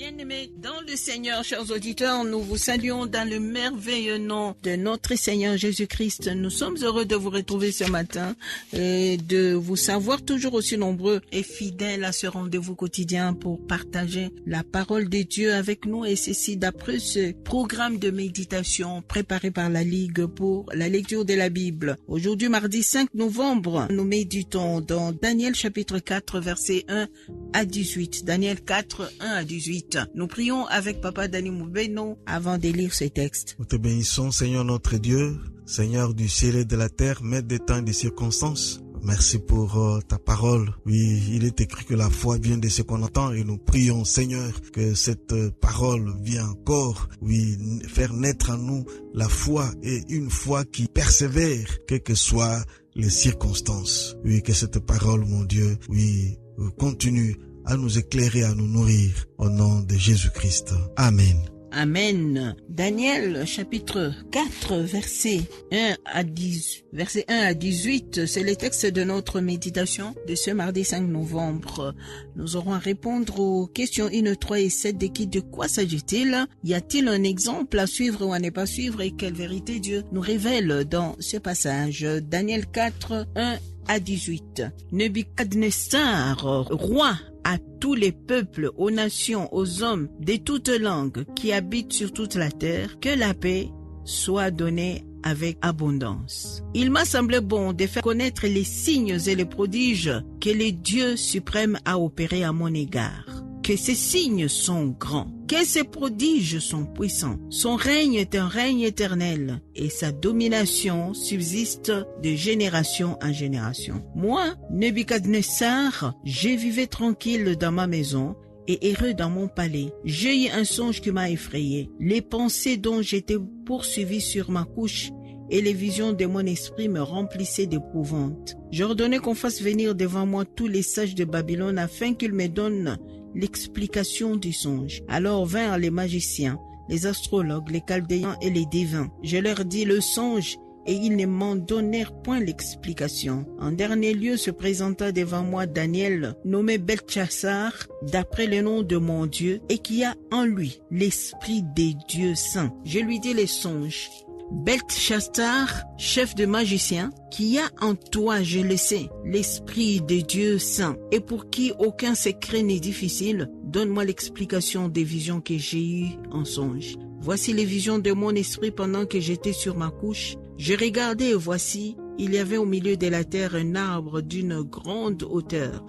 Bien-aimés dans le Seigneur, chers auditeurs, nous vous saluons dans le merveilleux nom de notre Seigneur Jésus-Christ. Nous sommes heureux de vous retrouver ce matin et de vous savoir toujours aussi nombreux et fidèles à ce rendez-vous quotidien pour partager la parole de Dieu avec nous, et ceci d'après ce programme de méditation préparé par la Ligue pour la lecture de la Bible. Aujourd'hui, mardi 5 novembre, nous méditons dans Daniel chapitre 4, versets 1 à 18. Daniel 4, 1 à 18. Nous prions avec Papa Dani Moubeno avant de lire ce texte. Nous te bénissons, Seigneur notre Dieu, Seigneur du ciel et de la terre, maître des temps et des circonstances. Merci pour ta parole. Oui, il est écrit que la foi vient de ce qu'on entend, et nous prions, Seigneur, que cette parole vienne encore, oui, faire naître en nous la foi, et une foi qui persévère, quelles que soient les circonstances. Oui, que cette parole, mon Dieu, oui, continue à nous éclairer, à nous nourrir, au nom de Jésus-Christ. Amen. Amen. Daniel chapitre 4 verset 1 à 18, c'est le texte de notre méditation de ce mardi 5 novembre. Nous aurons à répondre aux questions 1, 3 et 7 de quoi s'agit-il? Y a-t-il un exemple à suivre ou à ne pas suivre, et quelle vérité Dieu nous révèle dans ce passage? Daniel 4, 1 à 18. Nebuchadnezzar, roi à tous les peuples, aux nations, aux hommes de toutes langues qui habitent sur toute la terre, que la paix soit donnée avec abondance. Il m'a semblé bon de faire connaître les signes et les prodiges que le Dieu suprême a opérés à mon égard. Que ces signes sont grands, que ces prodiges sont puissants. Son règne est un règne éternel, et sa domination subsiste de génération en génération. Moi, Nebuchadnezzar, je vivais tranquille dans ma maison et heureux dans mon palais. J'ai eu un songe qui m'a effrayé. Les pensées dont j'étais poursuivi sur ma couche et les visions de mon esprit me remplissaient d'épouvante. J'ordonnais qu'on fasse venir devant moi tous les sages de Babylone afin qu'ils me donnent l'explication du songe. Alors vinrent les magiciens, les astrologues, les chaldéens et les devins. Je leur dis le songe, et ils ne m'en donnèrent point l'explication. En dernier lieu se présenta devant moi Daniel, nommé Beltchassar, d'après le nom de mon Dieu, et qui a en lui l'esprit des dieux saints. Je lui dis les songes. Beltchassar, chef de magicien, qui a en toi, je le sais, l'esprit de Dieu saint, et pour qui aucun secret n'est difficile, donne-moi l'explication des visions que j'ai eues en songe. Voici les visions de mon esprit pendant que j'étais sur ma couche. Je regardais et voici, il y avait au milieu de la terre un arbre d'une grande hauteur.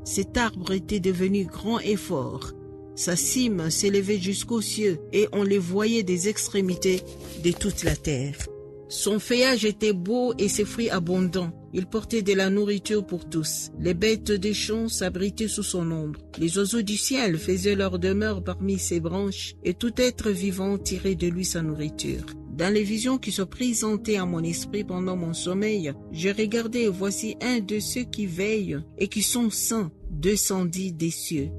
Cet arbre était devenu grand et fort. Sa cime s'élevait jusqu'aux cieux, et on les voyait des extrémités de toute la terre. Son feuillage était beau et ses fruits abondants. Il portait de la nourriture pour tous. Les bêtes des champs s'abritaient sous son ombre. Les oiseaux du ciel faisaient leur demeure parmi ses branches, et tout être vivant tirait de lui sa nourriture. Dans les visions qui se présentaient à mon esprit pendant mon sommeil, je regardais et voici un de ceux qui veillent et qui sont saints descendit des cieux.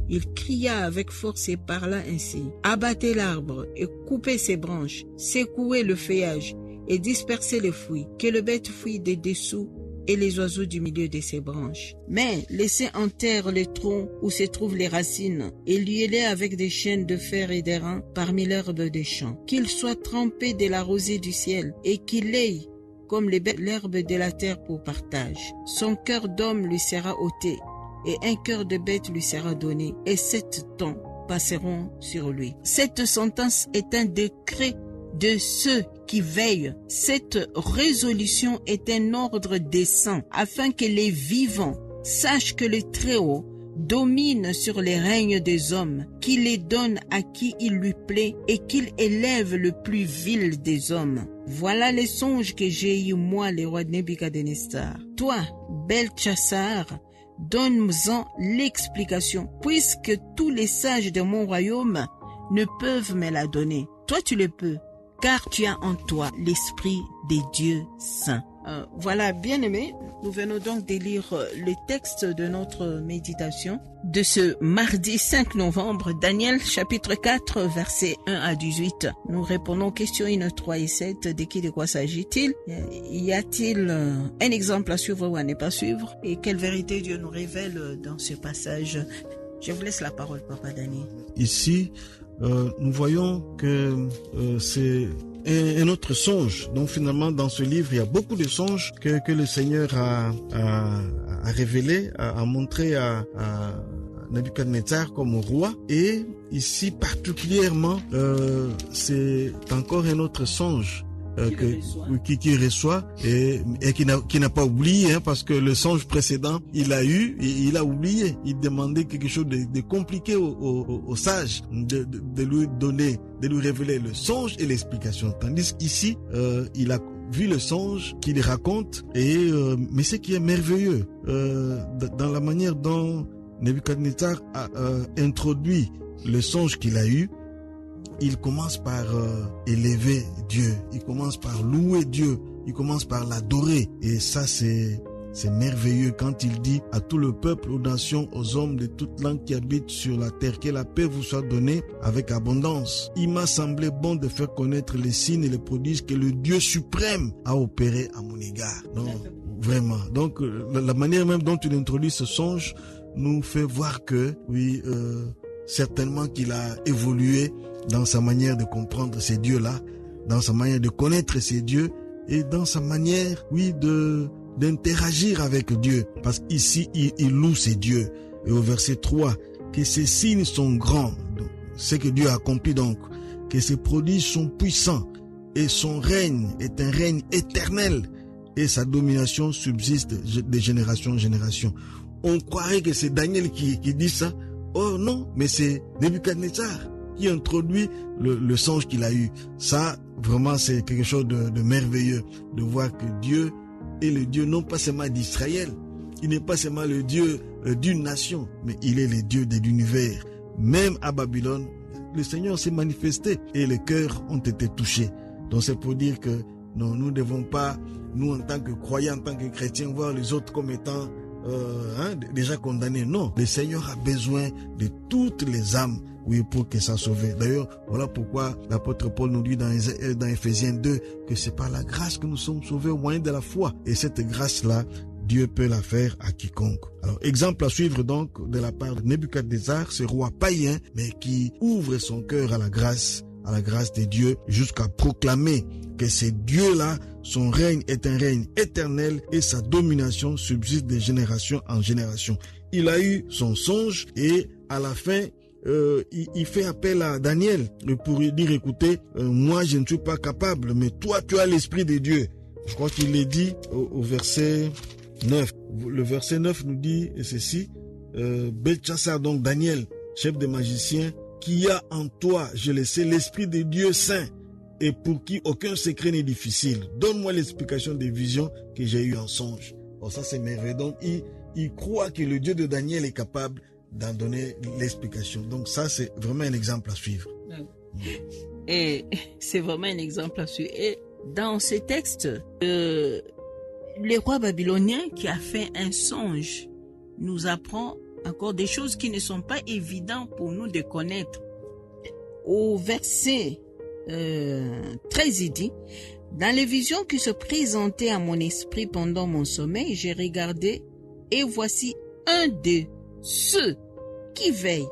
Il cria avec force et parla ainsi. Abattez l'arbre et coupez ses branches, secouez le feuillage et dispersez les fruits, que le bête fuit des dessous et les oiseaux du milieu de ses branches. Mais laissez en terre le tronc où se trouvent les racines, et liez-les avec des chaînes de fer et d'airain parmi l'herbe des champs. Qu'il soit trempé de la rosée du ciel, et qu'il ait comme l'herbe de la terre pour partage. Son cœur d'homme lui sera ôté, et un cœur de bête lui sera donné, et 7 temps passeront sur lui. Cette sentence est un décret de ceux qui veillent. Cette résolution est un ordre des saints, afin que les vivants sachent que le Très-Haut domine sur les règnes des hommes, qu'il les donne à qui il lui plaît, et qu'il élève le plus vil des hommes. Voilà les songes que j'ai eus, moi, le roi Nebuchadnezzar. Toi, Beltchassar, donne-moi l'explication, puisque tous les sages de mon royaume ne peuvent me la donner. Toi, tu le peux, car tu as en toi l'esprit des dieux saints. Voilà, bien-aimés, nous venons donc de lire le texte de notre méditation de ce mardi 5 novembre, Daniel chapitre 4, versets 1 à 18. Nous répondons aux questions 1, 3 et 7. De quoi s'agit-il? Y a-t-il un exemple à suivre ou à ne pas suivre? Et quelle vérité Dieu nous révèle dans ce passage? Je vous laisse la parole, Papa Daniel. Ici, nous voyons que c'est un autre songe. Donc finalement, dans ce livre, il y a beaucoup de songes que le Seigneur a révélés, a montré à Nebuchadnezzar comme roi. Et ici, particulièrement, c'est encore un autre songe qui reçoit et qui n'a pas oublié, hein, parce que le songe précédent il a oublié. Il demandait quelque chose de compliqué au sage de lui donner, de lui révéler le songe et l'explication, tandis qu'ici il a vu le songe qu'il raconte et mais ce qui est merveilleux dans la manière dont Nebuchadnezzar a introduit le songe qu'il a eu, il commence par élever Dieu, il commence par louer Dieu, il commence par l'adorer. Et ça, c'est merveilleux quand il dit à tout le peuple, aux nations, aux hommes de toute langue qui habitent sur la terre, que la paix vous soit donnée avec abondance. Il m'a semblé bon de faire connaître les signes et les prodiges que le Dieu suprême a opéré à mon égard. Non, vraiment. Donc, la manière même dont il introduit ce songe nous fait voir que, oui, certainement qu'il a évolué dans sa manière de comprendre ces dieux-là, dans sa manière de connaître ces dieux et dans sa manière, oui, d'interagir avec Dieu. Parce qu'ici, il loue ces dieux. Et au verset 3, que ces signes sont grands, ce que Dieu a accompli donc, que ces prodiges sont puissants et son règne est un règne éternel et sa domination subsiste de génération en génération. On croirait que c'est Daniel qui dit ça. Oh non, mais c'est Nebuchadnezzar qui introduit le songe qu'il a eu. Ça, vraiment, c'est quelque chose de merveilleux, de voir que Dieu est le Dieu non pas seulement d'Israël, il n'est pas seulement le Dieu d'une nation, mais il est le Dieu de l'univers. Même à Babylone, le Seigneur s'est manifesté et les cœurs ont été touchés. Donc c'est pour dire que non, nous ne devons pas, nous en tant que croyants, en tant que chrétiens, voir les autres comme étant déjà condamnés. Non, le Seigneur a besoin de toutes les âmes, oui, pour que ça sauve. D'ailleurs, voilà pourquoi l'apôtre Paul nous dit dans Ephésiens 2 que c'est par la grâce que nous sommes sauvés au moyen de la foi. Et cette grâce-là, Dieu peut la faire à quiconque. Alors, exemple à suivre donc de la part de Nebuchadnezzar, ce roi païen, mais qui ouvre son cœur à la grâce de Dieu, jusqu'à proclamer que c'est Dieu-là, son règne est un règne éternel et sa domination subsiste de génération en génération. Il a eu son songe et à la fin, il fait appel à Daniel pour lui dire, écoutez, moi je ne suis pas capable, mais toi tu as l'esprit de Dieu. Je crois qu'il est dit au verset 9. Le verset 9 nous dit ceci, Belchassar, donc Daniel, chef des magiciens, qui a en toi, je le sais, l'esprit de Dieu saint, et pour qui aucun secret n'est difficile. Donne-moi l'explication des visions que j'ai eues en songe. Oh, ça c'est merveilleux. Donc il croit que le Dieu de Daniel est capable d'en donner l'explication. Donc ça c'est vraiment un exemple à suivre. Et c'est vraiment un exemple à suivre. Et dans ces textes, le roi babylonien qui a fait un songe nous apprend encore des choses qui ne sont pas évidentes pour nous de connaître. Au verset 13, il dit, « Dans les visions qui se présentaient à mon esprit pendant mon sommeil, j'ai regardé, et voici un de ceux qui veillent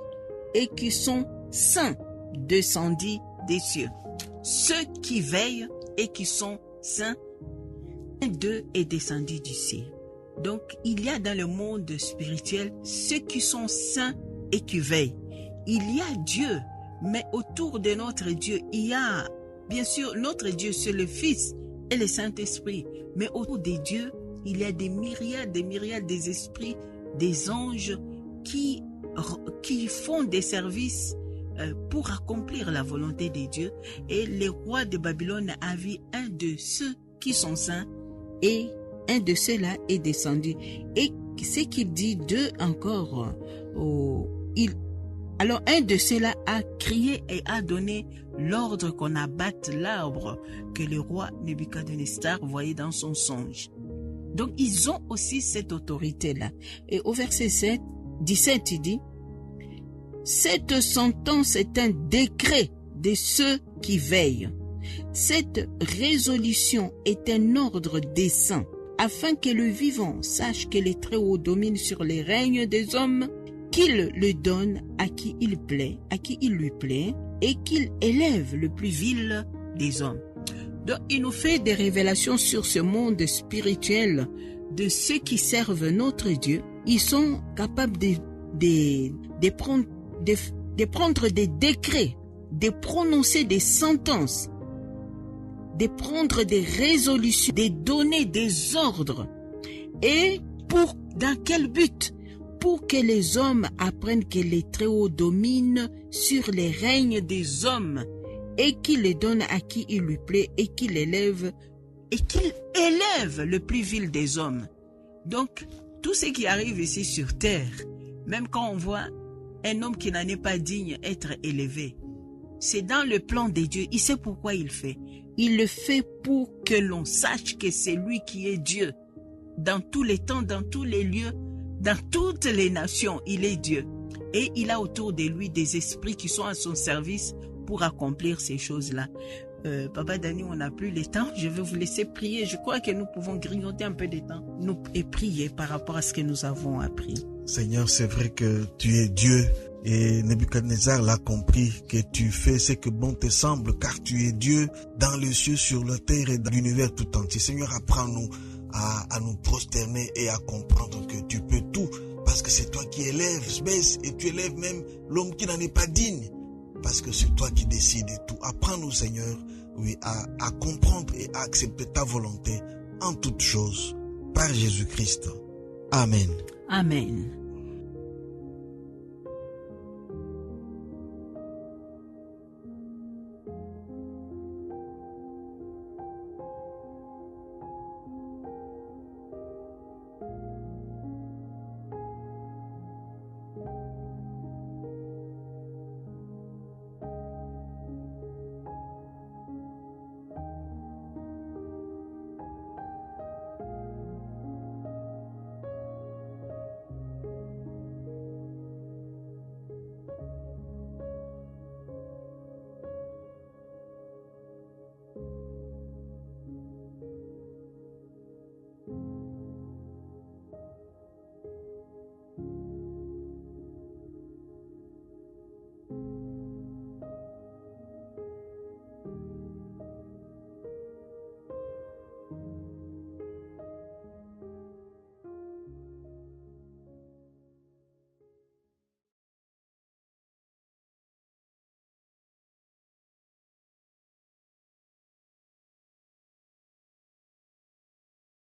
et qui sont saints descendit des cieux. » Ceux qui veillent et qui sont saints, un d'eux est descendu du ciel. Donc, il y a dans le monde spirituel ceux qui sont saints et qui veillent. Il y a Dieu, mais autour de notre Dieu, il y a, bien sûr, notre Dieu, c'est le Fils et le Saint-Esprit. Mais autour des dieux, il y a des myriades des esprits, des anges qui font des services pour accomplir la volonté de Dieu. Et le roi de Babylone a vu un de ceux qui sont saints et un de ceux-là est descendu. Et ce qu'il dit d'eux encore, alors un de ceux-là a crié et a donné l'ordre qu'on abatte l'arbre que le roi Nebuchadnezzar voyait dans son songe. Donc ils ont aussi cette autorité-là. Et au verset 17, il dit, « Cette sentence est un décret de ceux qui veillent. Cette résolution est un ordre des saints, afin que le vivant sache que les Très-Hauts dominent sur les règnes des hommes, qu'il le donne à qui il plaît, à qui il lui plaît, et qu'il élève le plus vil des hommes. Donc, il nous fait des révélations sur ce monde spirituel de ceux qui servent notre Dieu. Ils sont capables de prendre des décrets, de prononcer des sentences, de prendre des résolutions, de donner des ordres. Et dans quel but? Pour que les hommes apprennent que les Très-Hauts dominent sur les règnes des hommes et qu'il les donne à qui il lui plaît et qu'il élève le plus vil des hommes. Donc, tout ce qui arrive ici sur terre, même quand on voit un homme qui n'en est pas digne être élevé, c'est dans le plan de Dieu. Il sait pourquoi il fait. Il le fait pour que l'on sache que c'est lui qui est Dieu. Dans tous les temps, dans tous les lieux, dans toutes les nations, il est Dieu. Et il a autour de lui des esprits qui sont à son service pour accomplir ces choses-là. Papa Dani, on n'a plus le temps. Je vais vous laisser prier. Je crois que nous pouvons grignoter un peu de temps et prier par rapport à ce que nous avons appris. Seigneur, c'est vrai que tu es Dieu. Et Nebuchadnezzar l'a compris, que tu fais ce que bon te semble, car tu es Dieu dans les cieux, sur la terre et dans l'univers tout entier. Seigneur, apprends-nous à nous prosterner et à comprendre que tu peux tout, parce que c'est toi qui élèves, baisse, et tu élèves même l'homme qui n'en est pas digne, parce que c'est toi qui décides de tout. Apprends-nous, Seigneur, oui, à comprendre et à accepter ta volonté en toutes choses, par Jésus-Christ. Amen. Amen.